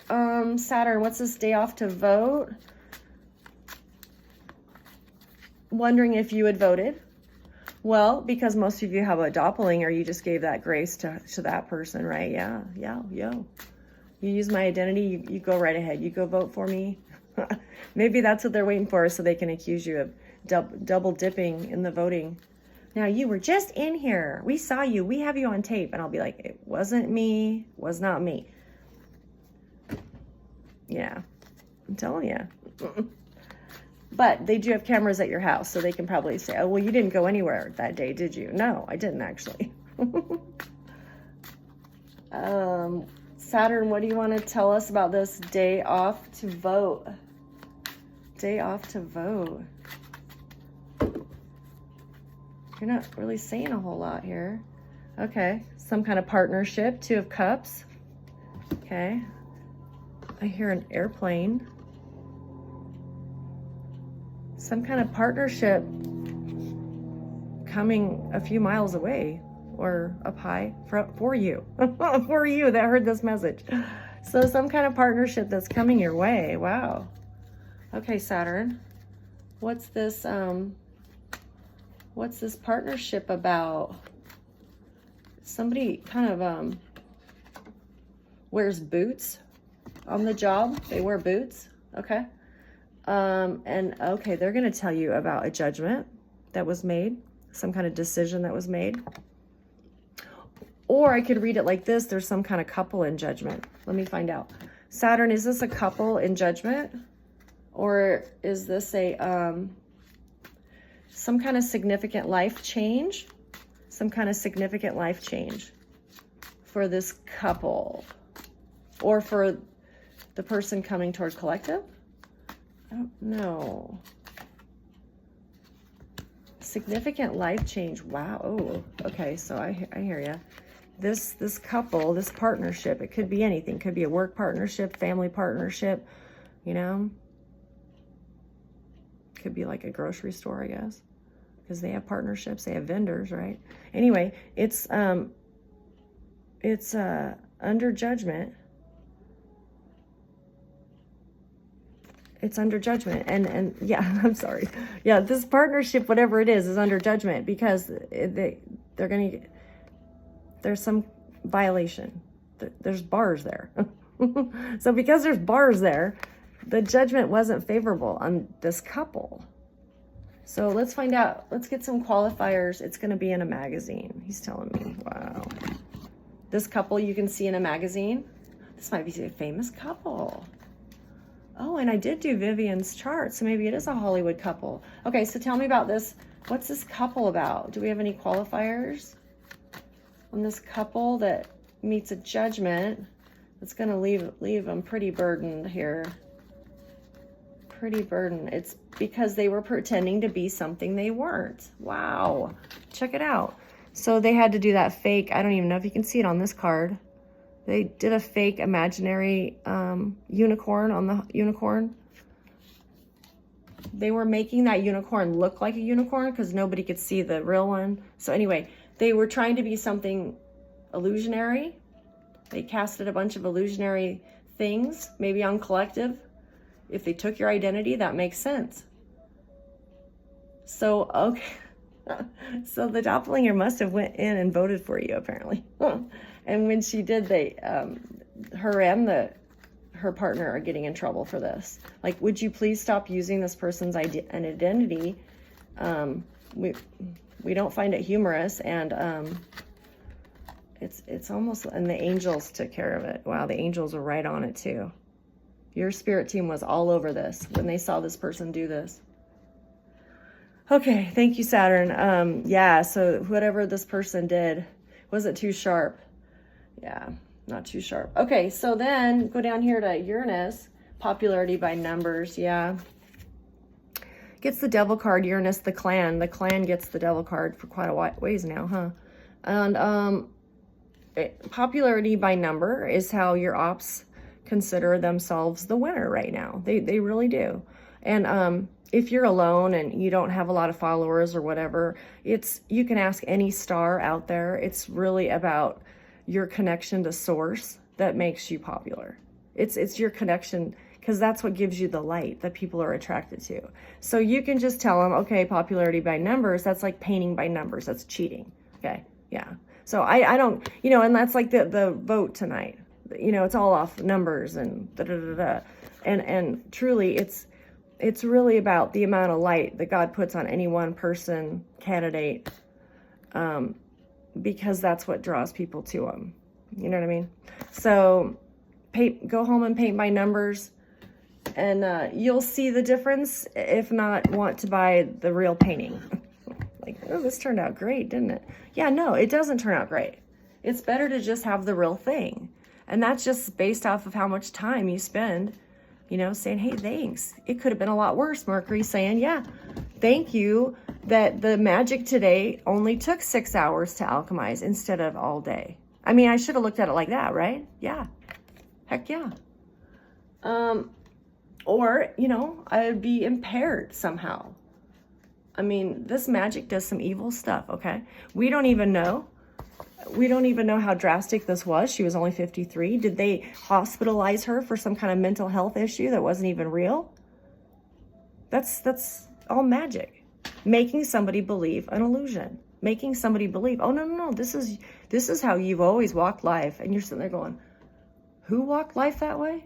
Saturn, what's this day off to vote? Wondering if you had voted. Well, because most of you have a doppelganger, you just gave that grace to that person, right? Yeah. You use my identity, you go right ahead. You go vote for me. Maybe that's what they're waiting for, so they can accuse you of double dipping in the voting. Now, you were just in here. We saw you. We have you on tape. And I'll be like, it wasn't me. Was not me. Yeah. I'm telling you. But they do have cameras at your house, so they can probably say, oh, well, you didn't go anywhere that day, did you? No, I didn't actually. Saturn, what do you want to tell us about this day off to vote? Day off to vote. You're not really saying a whole lot here. Okay, some kind of partnership, 2 of Cups. Okay, I hear an airplane. Some kind of partnership coming a few miles away or up high for you, for you that heard this message. So some kind of partnership that's coming your way. Wow. Okay, Saturn, what's this partnership about? Somebody kind of wears boots on the job. They wear boots. Okay. And okay, they're going to tell you about a judgment that was made, some kind of decision that was made. Or I could read it like this. There's some kind of couple in judgment. Let me find out. Saturn, is this a couple in judgment? Or is this a some kind of significant life change? Some kind of significant life change for this couple. Or for the person coming toward collective? I don't know. Significant life change. Wow. Oh, okay. So I hear you. This couple, this partnership, it could be anything. It could be a work partnership, family partnership, you know. Could be like a grocery store, I guess, because they have partnerships. They have vendors, right? Anyway, it's under judgment. It's under judgment, and yeah, I'm sorry. Yeah, this partnership, whatever it is under judgment because they're gonna. There's some violation. There's bars there. So because there's bars there, the judgment wasn't favorable on this couple. So let's find out. Let's get some qualifiers. It's going to be in a magazine. He's telling me. Wow. This couple you can see in a magazine. This might be a famous couple. Oh, and I did do Vivian's chart, so maybe it is a Hollywood couple. Okay, so tell me about this. What's this couple about? Do we have any qualifiers on this couple that meets a judgment that's going to leave them pretty burdened here? Pretty burdened. It's because they were pretending to be something they weren't. Wow. Check it out. So they had to do that fake, I don't even know if you can see it on this card. They did a fake imaginary unicorn on the unicorn. They were making that unicorn look like a unicorn because nobody could see the real one. So anyway, they were trying to be something illusionary. They casted a bunch of illusionary things, maybe on collective. If they took your identity, that makes sense. So, okay. So the doppelganger must have went in and voted for you, apparently. And when she did, her and her partner are getting in trouble for this. Like, would you please stop using this person's identity? We don't find it humorous, and it's almost, and the angels took care of it. Wow, the angels were right on it too. Your spirit team was all over this when they saw this person do this. Okay, thank you, Saturn. Yeah, so whatever this person did, wasn't too sharp. Yeah, not too sharp. Okay, so then go down here to Uranus, popularity by numbers. Yeah. Gets the devil card, Uranus, the clan. The clan gets the devil card for quite a ways now, huh? And popularity by number is how your ops consider themselves the winner right now. They really do. And if you're alone and you don't have a lot of followers or whatever, you can ask any star out there. It's really about your connection to source that makes you popular. It's your connection, because that's what gives you the light that people are attracted to. So you can just tell them, okay, popularity by numbers, that's like painting by numbers. That's cheating. Okay. Yeah. So I don't, and that's like the vote tonight. It's all off numbers and da-da-da-da. And truly it's really about the amount of light that God puts on any one person, candidate, because that's what draws people to them. You know what I mean? So go home and paint by numbers, and you'll see the difference. If not, want to buy the real painting. Like, oh, this turned out great, didn't it? Yeah, no, it doesn't turn out great. It's better to just have the real thing. And that's just based off of how much time you spend, you know, saying, hey, thanks. It could have been a lot worse. Mercury saying, yeah, thank you that the magic today only took 6 hours to alchemize instead of all day. I mean, I should have looked at it like that, right? Yeah. Heck yeah. Or, you know, I would be impaired somehow. I mean, this magic does some evil stuff, okay? We don't even know. We don't even know how drastic this was. She was only 53. Did they hospitalize her for some kind of mental health issue that wasn't even real? That's all magic. Making somebody believe an illusion. Making somebody believe, oh, no, this is how you've always walked life. And you're sitting there going, who walked life that way?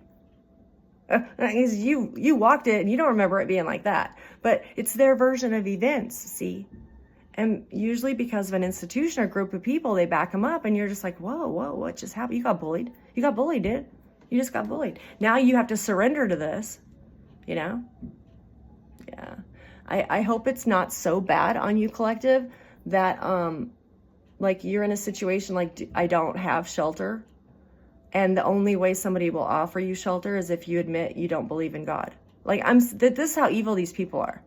You walked it and you don't remember it being like that. But it's their version of events, see? And usually because of an institution or group of people, they back them up and you're just like, whoa, what just happened? You got bullied. You got bullied, dude. You just got bullied. Now you have to surrender to this, you know? Yeah. I hope it's not so bad on you, collective, that like you're in a situation like I don't have shelter. And the only way somebody will offer you shelter is if you admit you don't believe in God. Like this is how evil these people are.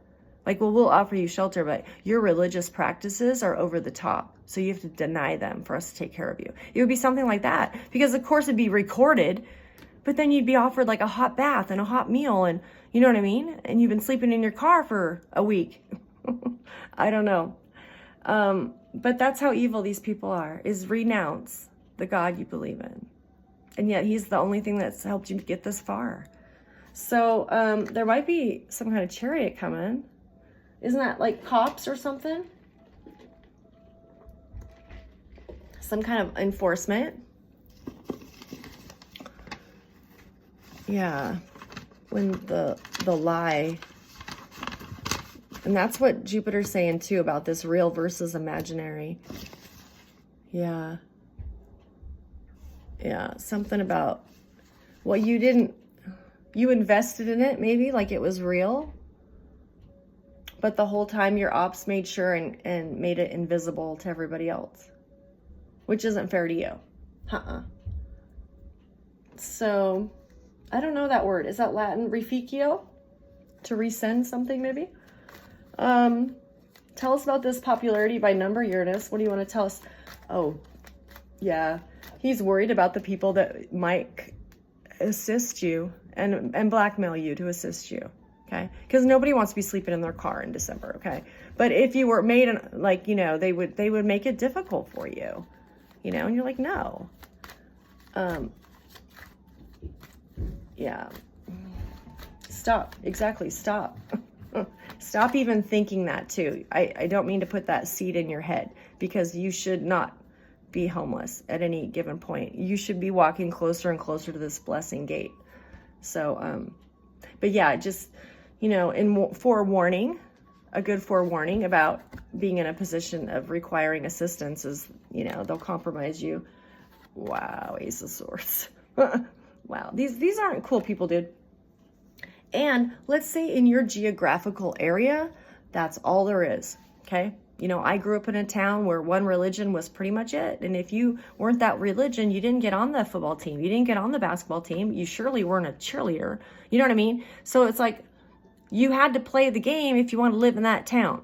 Like, well, we'll offer you shelter, but your religious practices are over the top. So you have to deny them for us to take care of you. It would be something like that. Because of course it'd be recorded, but then you'd be offered like a hot bath and a hot meal and you know what I mean? And you've been sleeping in your car for a week. I don't know. But that's how evil these people are, is renounce the God you believe in. And yet he's the only thing that's helped you get this far. So there might be some kind of chariot coming. Isn't that like cops or something? Some kind of enforcement. Yeah. When the lie. And that's what Jupiter's saying too about this real versus imaginary. Yeah. Yeah, something about, well, you invested in it maybe like it was real, but the whole time your ops made sure and made it invisible to everybody else, which isn't fair to you. So, I don't know that word. Is that Latin? Reficio? To resend something maybe? Tell us about this popularity by number, Uranus. What do you want to tell us? Oh, yeah. He's worried about the people that might assist you and blackmail you to assist you, okay? Because nobody wants to be sleeping in their car in December, okay? But if you were made, like, you know, they would make it difficult for you, you know? And you're like, no. Yeah. Stop. Exactly. Stop. Stop even thinking that, too. I don't mean to put that seed in your head, because you should not be homeless at any given point. You should be walking closer and closer to this blessing gate. So, but yeah, just, you know, forewarning, a good forewarning about being in a position of requiring assistance is, you know, they'll compromise you. Wow, Ace of Swords. Wow, these aren't cool people, dude. And let's say in your geographical area, that's all there is, okay? You know, I grew up in a town where one religion was pretty much it. And if you weren't that religion, you didn't get on the football team. You didn't get on the basketball team. You surely weren't a cheerleader. You know what I mean? So it's like you had to play the game if you want to live in that town.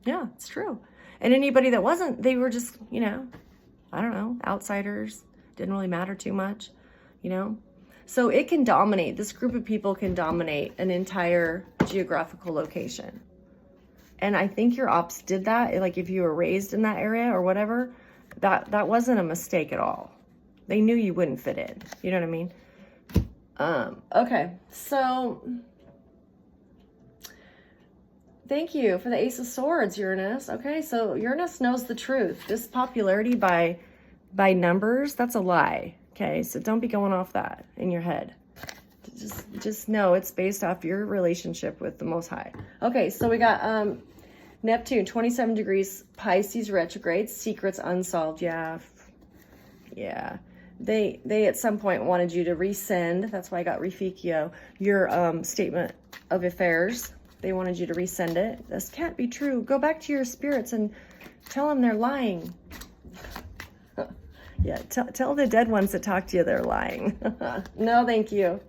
Yeah, it's true. And anybody that wasn't, they were just, you know, I don't know, outsiders. Didn't really matter too much, you know? So it can dominate. This group of people can dominate an entire geographical location. And I think your ops did that. Like if you were raised in that area or whatever, that wasn't a mistake at all. They knew you wouldn't fit in. You know what I mean? Okay, so thank you for the Ace of Swords, Uranus. Okay, so Uranus knows the truth. This popularity by numbers, that's a lie. Okay, so don't be going off that in your head. Just know it's based off your relationship with the Most High. Okay, so we got Neptune, 27 degrees, Pisces retrograde, secrets unsolved. Yeah. They at some point wanted you to resend. That's why I got Reficio, your statement of affairs. They wanted you to resend it. This can't be true. Go back to your spirits and tell them they're lying. Yeah, tell the dead ones that talk to you they're lying. No, thank you.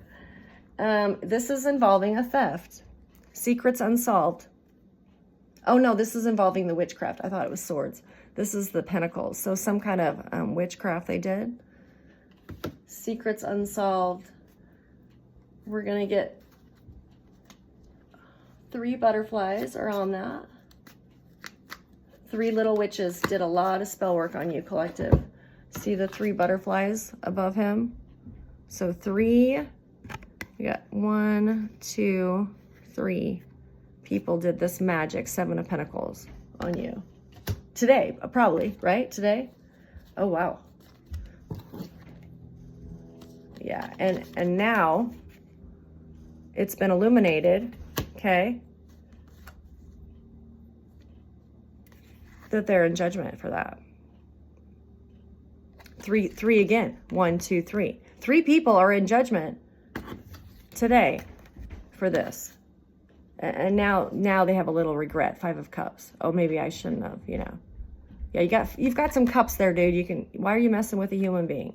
This is involving a theft. Secrets unsolved. Oh no, this is involving the witchcraft. I thought it was swords. This is the pentacles. So some kind of witchcraft they did. Secrets unsolved. We're going to get 3 butterflies are on that. 3 little witches did a lot of spell work on you, collective. See the 3 butterflies above him? So 3, you got 1, 2, 3 people did this magic 7 of Pentacles on you. Today, probably, right? Today? Oh, wow. Yeah, and now it's been illuminated, okay, that they're in judgment for that. 3 again. 1, 2, 3. 3 people are in judgment today for this. And now they have a little regret. 5 of Cups. Oh, maybe I shouldn't have, you know. Yeah, you've got some cups there, dude. Why are you messing with a human being?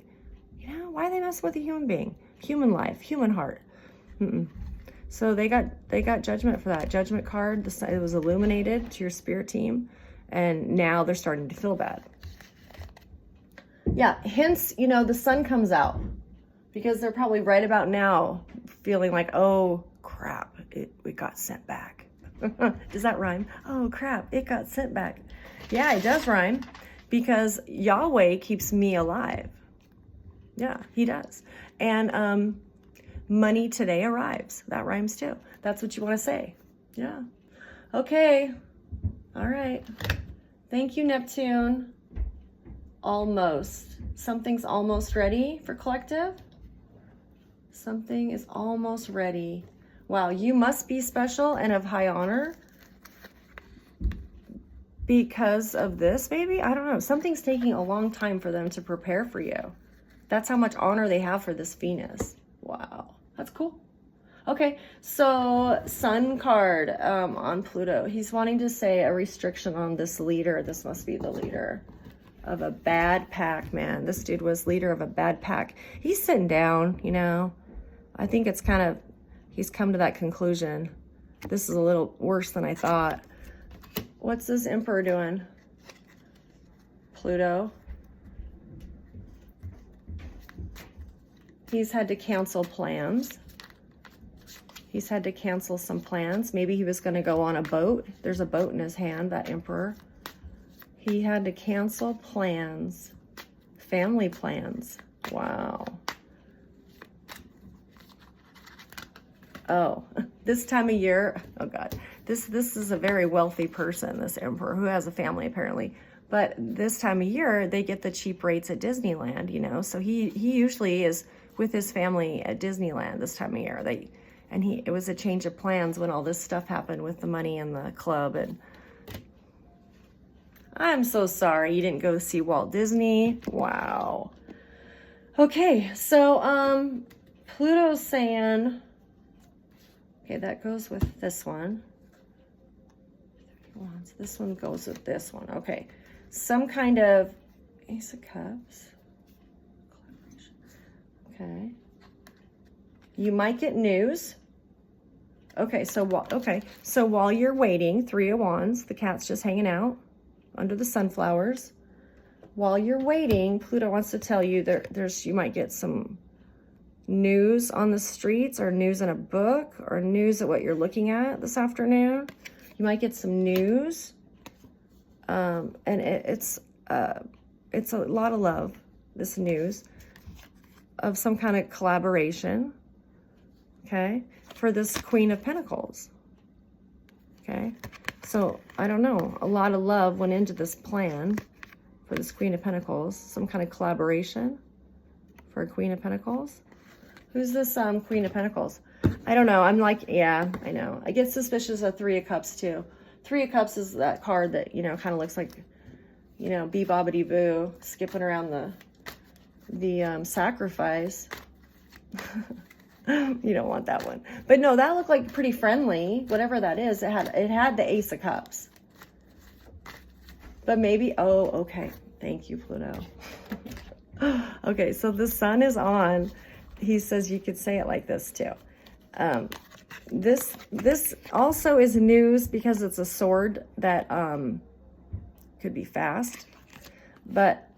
You know, why are they messing with a human being? Human life, human heart. So they got judgment for that. Judgment card, it was illuminated to your spirit team, and now they're starting to feel bad. Yeah, hence, you know, the sun comes out because they're probably right about now feeling like, oh crap, it got sent back. Does that rhyme? Oh crap, it got sent back. Yeah, it does rhyme because Yahweh keeps me alive. Yeah, he does. And money today arrives. That rhymes too. That's what you want to say. Yeah. Okay. All right. Thank you, Neptune. Almost. Something's almost ready for collective. Something is almost ready. Wow, you must be special and of high honor because of this, maybe? I don't know. Something's taking a long time for them to prepare for you. That's how much honor they have for this Venus. Wow, that's cool. Okay, so Sun card on Pluto. He's wanting to say a restriction on this leader. This must be the leader of a bad pack, man. This dude was leader of a bad pack. He's sitting down, you know. I think it's kind of, he's come to that conclusion. This is a little worse than I thought. What's this Emperor doing? Pluto. He's had to cancel plans. He's had to cancel some plans. Maybe he was going to go on a boat. There's a boat in his hand, that Emperor. He had to cancel plans. Family plans. Wow. Oh, this time of year, oh God, this is a very wealthy person, this Emperor, who has a family apparently. But this time of year, they get the cheap rates at Disneyland, you know. So he usually is with his family at Disneyland this time of year. It was a change of plans when all this stuff happened with the money and the club. And I'm so sorry you didn't go see Walt Disney. Wow. Okay, so Pluto's saying, okay, that goes with this one. This one goes with this one. Okay, some kind of Ace of Cups. Okay. You might get news. Okay, so while you're waiting, 3 of Wands, the cat's just hanging out under the sunflowers. While you're waiting, Pluto wants to tell you you might get some news on the streets, or news in a book, or news at what you're looking at this afternoon. You might get some news, and it's a lot of love, this news, of some kind of collaboration, okay, for this Queen of Pentacles, okay? So, I don't know, a lot of love went into this plan for this Queen of Pentacles, some kind of collaboration for a Queen of Pentacles. Who's this Queen of Pentacles? I don't know. I'm like, yeah, I know. I get suspicious of 3 of Cups too. 3 of Cups is that card that, you know, kind of looks like, you know, bee-bobbity boo, skipping around the sacrifice. You don't want that one. But no, that looked like pretty friendly. Whatever that is, it had the Ace of Cups. But maybe, oh, okay. Thank you, Pluto. Okay, so the sun is on. He says you could say it like this too. This also is news because it's a sword that could be fast, but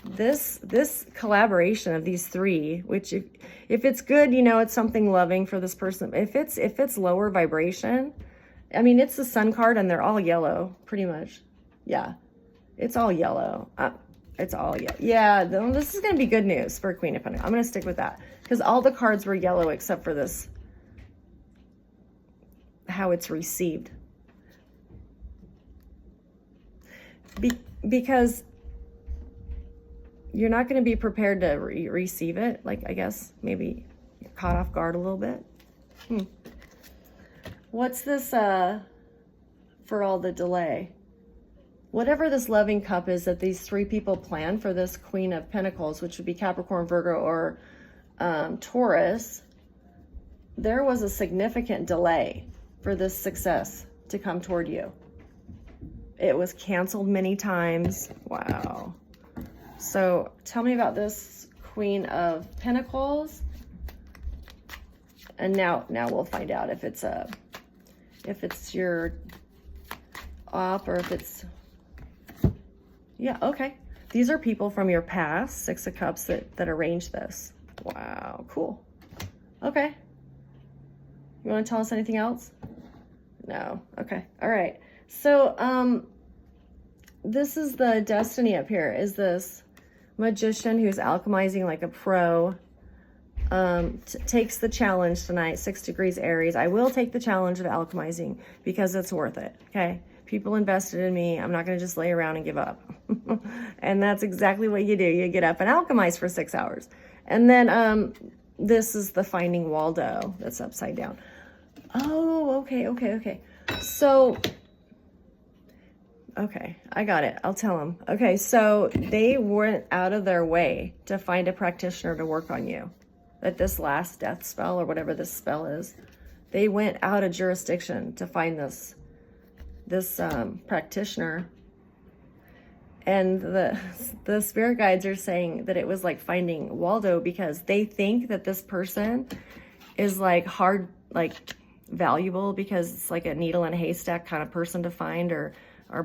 this collaboration of these three, which if it's good, you know, it's something loving for this person. If it's lower vibration, I mean, it's the sun card and they're all yellow pretty much. Yeah, it's all yellow. It's all yellow. Yeah, this is going to be good news for Queen of Pentacles. I'm going to stick with that because all the cards were yellow except for this, how it's received. Because you're not going to be prepared to receive it. Like, I guess maybe you're caught off guard a little bit. What's this for all the delay? Whatever this loving cup is that these three people plan for this Queen of Pentacles, which would be Capricorn, Virgo, or Taurus, there was a significant delay for this success to come toward you. It was canceled many times. Wow. So tell me about this Queen of Pentacles. And now we'll find out if it's your op or if it's, yeah, okay. These are people from your past, Six of Cups, that arranged this. Wow, cool. Okay. You want to tell us anything else? No. Okay. All right. So, this is the destiny up here, is this magician who's alchemizing like a pro. Takes the challenge tonight, 6 degrees Aries. I will take the challenge of alchemizing because it's worth it, okay? People invested in me. I'm not going to just lay around and give up. And that's exactly what you do. You get up and alchemize for 6 hours. And then this is the Finding Waldo that's upside down. Oh, okay. So, okay, I got it. I'll tell them. Okay, so they went out of their way to find a practitioner to work on you. At this last death spell or whatever this spell is, they went out of jurisdiction to find this practitioner. And the spirit guides are saying that it was like finding Waldo because they think that this person is like hard, like valuable because it's like a needle in a haystack kind of person to find or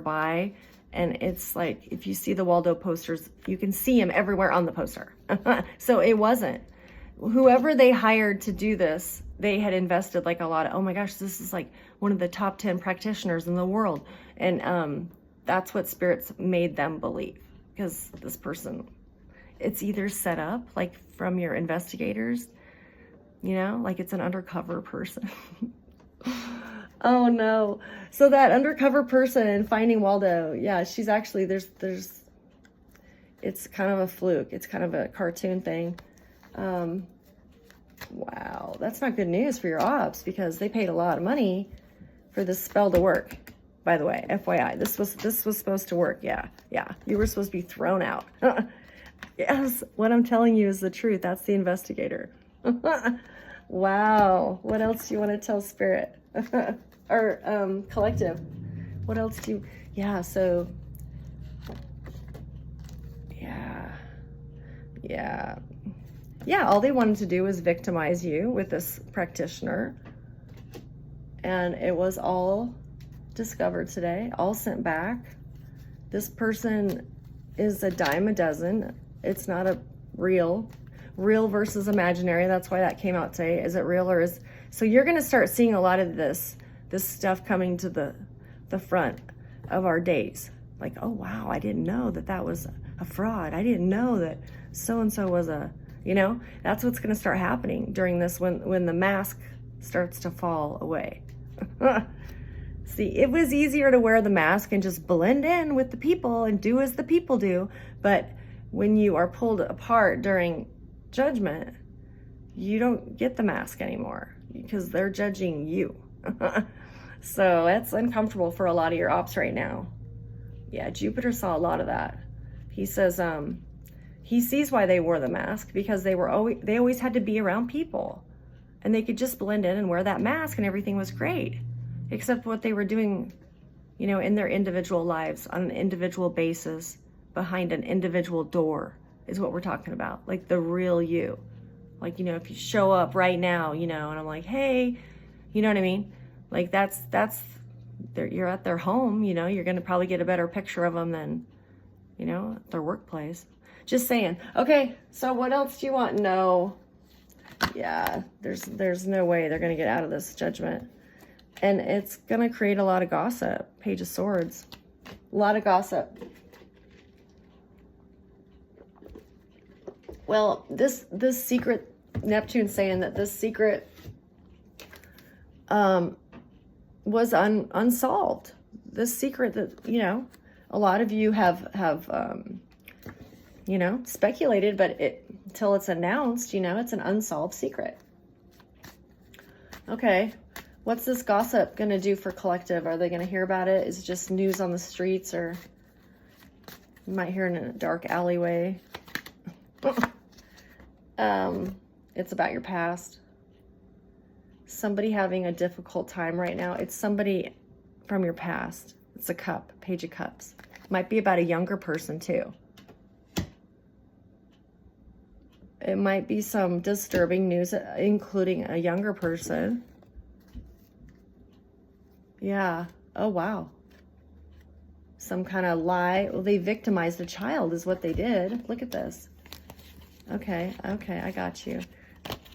buy. And it's like, if you see the Waldo posters, you can see him everywhere on the poster. So it wasn't. Whoever they hired to do this, they had invested like a lot of, oh my gosh, this is like one of the top 10 practitioners in the world. And that's what spirits made them believe. Because this person, it's either set up like from your investigators, you know, like it's an undercover person. Oh no. So that undercover person in Finding Waldo, yeah, she's actually, it's kind of a fluke. It's kind of a cartoon thing. Wow, that's not good news for your ops because they paid a lot of money for this spell to work. By the way, FYI, this was supposed to work. Yeah, you were supposed to be thrown out. Yes, what I'm telling you is the truth. That's the investigator. Wow, what else do you want to tell Spirit or collective? What else do you? Yeah, so yeah, all they wanted to do was victimize you with this practitioner. And it was all discovered today, all sent back. This person is a dime a dozen. It's not a real versus imaginary. That's why that came out today. Is it real or is... So you're going to start seeing a lot of this stuff coming to the front of our days. Like, oh, wow, I didn't know that was a fraud. I didn't know that so-and-so was a... You know, that's what's going to start happening during this when the mask starts to fall away. See, it was easier to wear the mask and just blend in with the people and do as the people do. But when you are pulled apart during judgment, you don't get the mask anymore because they're judging you. So that's uncomfortable for a lot of your ops right now. Yeah, Jupiter saw a lot of that. He says, he sees why they wore the mask because they always had to be around people and they could just blend in and wear that mask and everything was great, except what they were doing, you know, in their individual lives on an individual basis. behind an individual door is what we're talking about. Like the real you. Like, you know, if you show up right now, you know, and I'm like, hey, you know what I mean? Like that's you're at their home, you know, you're going to probably get a better picture of them than, you know, at their workplace. Just saying. Okay, so what else do you want? No. Yeah, there's no way they're going to get out of this Judgment. And it's going to create a lot of gossip. Page of Swords. A lot of gossip. Well, this secret, Neptune's saying that this secret was unsolved. This secret that, you know, a lot of you have you know, speculated, but until it's announced, you know, it's an unsolved secret. Okay, what's this gossip going to do for collective? Are they going to hear about it? Is it just news on the streets, or you might hear it in a dark alleyway? It's about your past. Somebody having a difficult time right now. It's somebody from your past. It's a cup, Page of Cups. Might be about a younger person too. It might be some disturbing news, including a younger person. Yeah. Oh, wow. Some kind of lie. Well, they victimized a child is what they did. Look at this. Okay. Okay. I got you.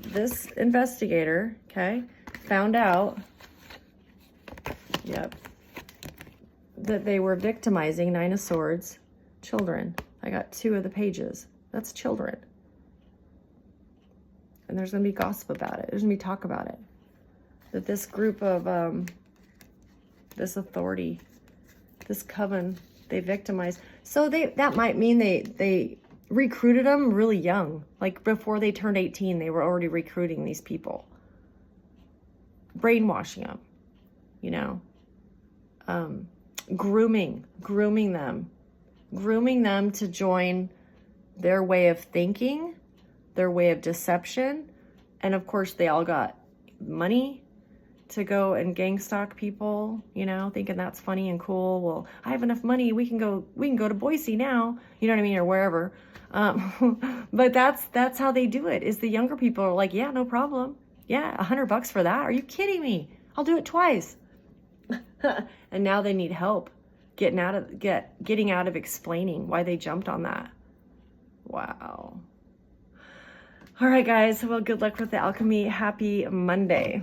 This investigator, okay, found out, yep, that they were victimizing, Nine of Swords, children. I got 2 of the pages. That's children. And there's going to be gossip about it. There's going to be talk about it. That this group of, this authority, this coven, they victimized. So that might mean they recruited them really young. Like before they turned 18, they were already recruiting these people. Brainwashing them, you know. Grooming them to join their way of thinking, their way of deception. And of course they all got money to go and gang stalk people, you know, thinking that's funny and cool. Well, I have enough money, we can go to Boise now, you know what I mean, or wherever. But that's how they do it, is the younger people are like, yeah, no problem. Yeah, $100 for that? Are you kidding me? I'll do it twice. And now they need help getting out of explaining why they jumped on that. Wow. All right, guys. Well, good luck with the alchemy. Happy Monday.